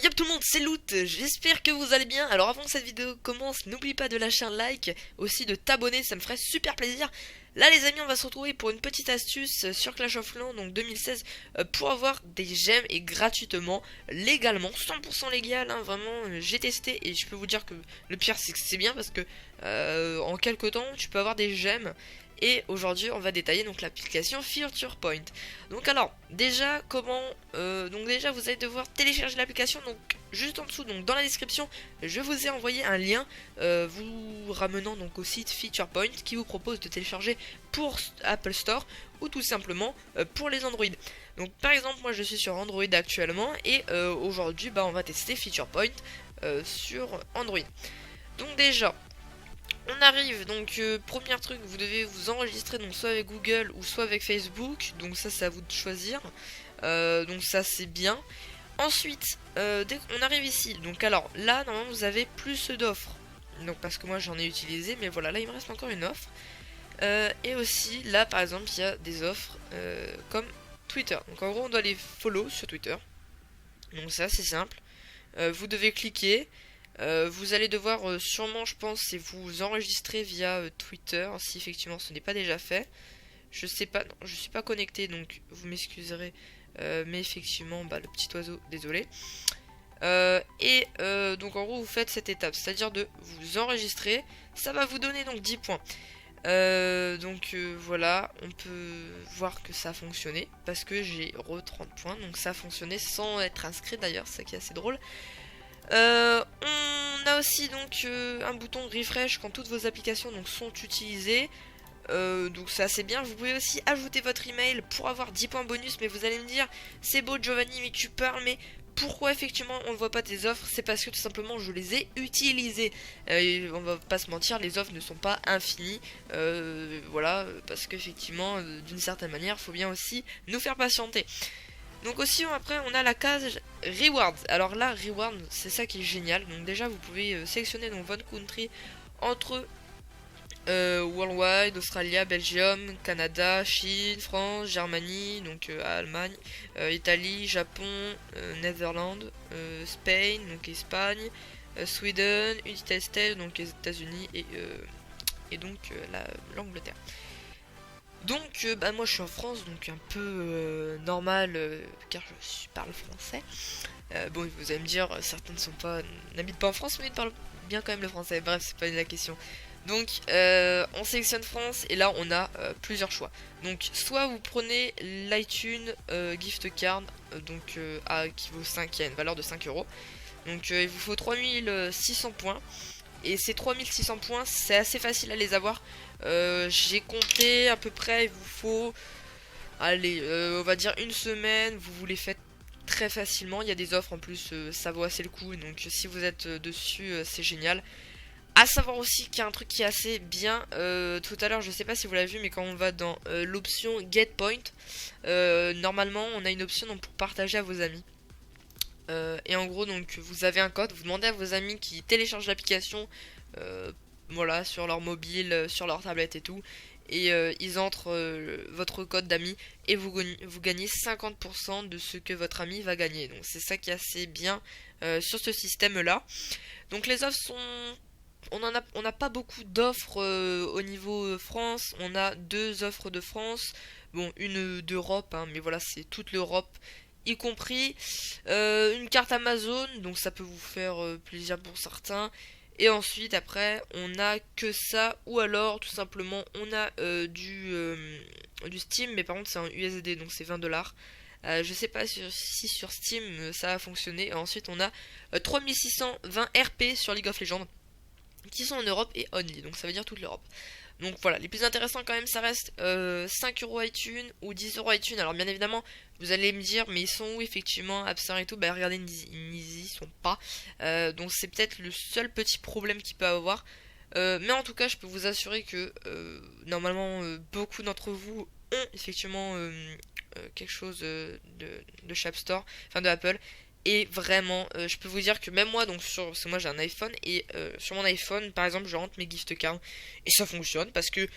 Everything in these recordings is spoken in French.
Yop tout le monde, c'est Loot, j'espère que vous allez bien. Alors avant que cette vidéo commence, n'oublie pas de lâcher un like, aussi de t'abonner, ça me ferait super plaisir. Là les amis, on va se retrouver pour une petite astuce sur Clash of Clans, donc 2016, pour avoir des gemmes et gratuitement, légalement, 100% légal, hein, vraiment, j'ai testé et je peux vous dire que le pire c'est que c'est bien parce que en quelques temps tu peux avoir des gemmes. Et aujourd'hui on va détailler donc l'application Future Point. Donc alors déjà comment donc déjà vous allez devoir télécharger l'application, donc juste en dessous, donc dans la description je vous ai envoyé un lien vous ramenant donc au site Feature Point qui vous propose de télécharger pour Apple Store ou tout simplement pour les Android. Donc par exemple moi je suis sur Android actuellement et aujourd'hui on va tester Feature Point sur Android. Donc déjà on arrive, donc premier truc, vous devez vous enregistrer donc soit avec Google ou soit avec Facebook, donc ça c'est à vous de choisir, donc ça c'est bien. Ensuite, dès qu'on arrive ici, donc alors là normalement vous avez plus d'offres, donc parce que moi j'en ai utilisé, mais voilà, là il me reste encore une offre. Et aussi là par exemple il y a des offres comme Twitter, donc en gros on doit les follow sur Twitter, donc ça c'est simple. Vous devez cliquer. Vous allez devoir sûrement, je pense, c'est vous enregistrer via Twitter, si effectivement ce n'est pas déjà fait. Je sais pas, non, je suis pas connecté, donc vous m'excuserez, mais effectivement, le petit oiseau, désolé. Donc en gros, vous faites cette étape, c'est-à-dire de vous enregistrer. Ça va vous donner donc 10 points. Voilà, on peut voir que ça a fonctionné parce que j'ai re 30 points, donc ça a fonctionné sans être inscrit d'ailleurs, c'est ça qui est assez drôle. On a aussi donc un bouton refresh quand toutes vos applications donc sont utilisées. Donc c'est assez bien. Vous pouvez aussi ajouter votre email pour avoir 10 points bonus. Mais vous allez me dire, c'est beau Giovanni, mais tu parles, mais pourquoi effectivement on ne voit pas tes offres? C'est parce que tout simplement je les ai utilisées. On va pas se mentir, les offres ne sont pas infinies. Voilà, parce qu'effectivement, d'une certaine manière, il faut bien aussi nous faire patienter. Donc aussi après on a la case Rewards. Alors là Rewards c'est ça qui est génial. Donc déjà vous pouvez sélectionner donc votre country entre Worldwide, Australia, Belgium, Canada, Chine, France, Germanie, donc Allemagne, Italie, Japon, Netherlands, Spain, donc Espagne, Sweden, United States, donc les États-Unis et donc l'Angleterre. Donc moi je suis en France, donc un peu normal car je parle français. Bon, vous allez me dire, certains n'habitent pas en France, mais ils parlent bien quand même le français. Bref, c'est pas la question. Donc on sélectionne France et là on a plusieurs choix. Donc soit vous prenez l'iTunes gift card, qui vaut 5, qui a une valeur de 5 euros. Donc il vous faut 3600 points. Et ces 3600 points, c'est assez facile à les avoir. J'ai compté à peu près, il vous faut, allez, on va dire une semaine. Vous les faites très facilement. Il y a des offres en plus, ça vaut assez le coup. Donc si vous êtes dessus, c'est génial. À savoir aussi qu'il y a un truc qui est assez bien. Tout à l'heure, je sais pas si vous l'avez vu, mais quand on va dans l'option Get Point, normalement, on a une option donc, pour partager à vos amis. Et en gros donc vous avez un code, vous demandez à vos amis qui téléchargent l'application voilà, sur leur mobile, sur leur tablette et tout, et ils entrent votre code d'amis et vous gagnez 50% de ce que votre ami va gagner. Donc c'est ça qui est assez bien sur ce système là. Donc les offres sont... On n'a pas beaucoup d'offres au niveau France. On a 2 offres de France, bon une d'Europe, hein, mais voilà c'est toute l'Europe y compris une carte Amazon, donc ça peut vous faire plaisir pour certains. Et ensuite après on a que ça, ou alors tout simplement on a du Steam, mais par contre c'est en USD, donc c'est 20$. Je sais pas si sur Steam ça va fonctionner. Et ensuite on a 3620 RP sur League of Legends qui sont en Europe et only, donc ça veut dire toute l'Europe. Donc voilà, les plus intéressants quand même ça reste 5€ iTunes ou 10€ iTunes. Alors bien évidemment vous allez me dire mais ils sont où effectivement Absent et tout. Regardez, ils n'y sont pas. Donc c'est peut-être le seul petit problème qu'il peut avoir. Mais en tout cas je peux vous assurer que normalement beaucoup d'entre vous ont effectivement quelque chose de chez App Store, enfin de Apple. Et vraiment, je peux vous dire que même moi, donc parce que moi j'ai un iPhone, et sur mon iPhone, par exemple, je rentre mes gift cards, et ça fonctionne, parce que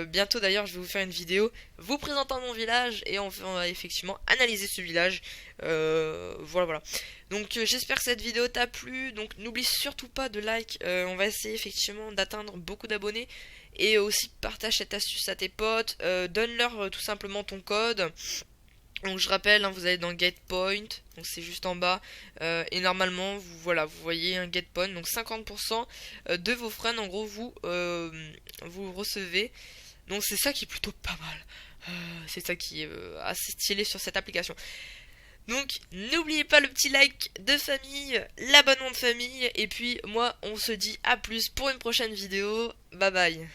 bientôt d'ailleurs, je vais vous faire une vidéo vous présentant mon village, et on va effectivement analyser ce village. Voilà, voilà. Donc j'espère que cette vidéo t'a plu, donc n'oublie surtout pas de like, on va essayer effectivement d'atteindre beaucoup d'abonnés, et aussi partage cette astuce à tes potes, donne-leur tout simplement ton code. Donc je rappelle, hein, vous allez dans Get Point, donc c'est juste en bas, et normalement vous voilà, vous voyez un Get Point, donc 50% de vos friends en gros vous recevez. Donc c'est ça qui est plutôt pas mal. C'est ça qui est assez stylé sur cette application. Donc n'oubliez pas le petit like de famille, l'abonnement de famille, et puis moi on se dit à plus pour une prochaine vidéo. Bye bye.